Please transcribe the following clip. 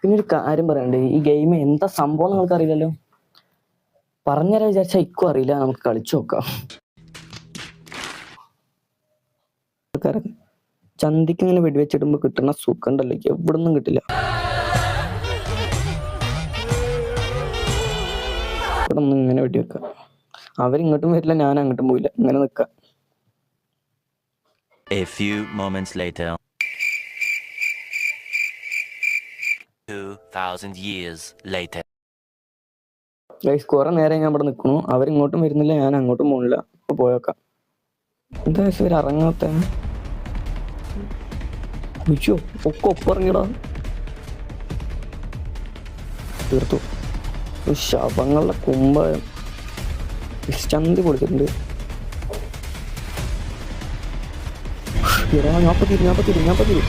പിന്നെ ഒരു കാര്യം പറയണ്ടേ, ഈ ഗെയിം എന്താ സംഭവം നിങ്ങൾക്ക് അറിയില്ലല്ലോ. പറഞ്ഞുതരാൻ വിചാരിച്ചാൽ ഇക്കും അറിയില്ല. നമുക്ക് കളിച്ചു നോക്കാം. ചന്തിക്ക് ഇങ്ങനെ വെടിവെച്ചിടുമ്പോ കിട്ടുന്ന സുഖം ഉണ്ടല്ലോ, എവിടെ നിന്നും കിട്ടില്ല. ഇവിടെ ഒന്നും ഇങ്ങനെ വെടിവെക്ക, അവരിങ്ങോട്ടും വരില്ല, ഞാൻ അങ്ങോട്ടും പോയില്ല, ഇങ്ങനെ നിക്ക. A few moments later. 2000 years later. Guys കുറെ നേരം ഞാൻ ഇവിടെ നിൽക്കണു, അവരിങ്ങോട്ടും വരുന്നില്ല, ഞാൻ അങ്ങോട്ടും പോണില്ല. ഇപ്പൊ പോയേക്കാം. എന്താ ഇവര് ഇറങ്ങാത്ത? അയ്യോ, ഒക്കെ ഒപ്പിറങ്ങിടാ. തീർത്തു. ശവങ്ങളുടെ കുമ്പായം ചന്തി കൊടുത്തിട്ടുണ്ട്. ഞാൻ പത്തിരി.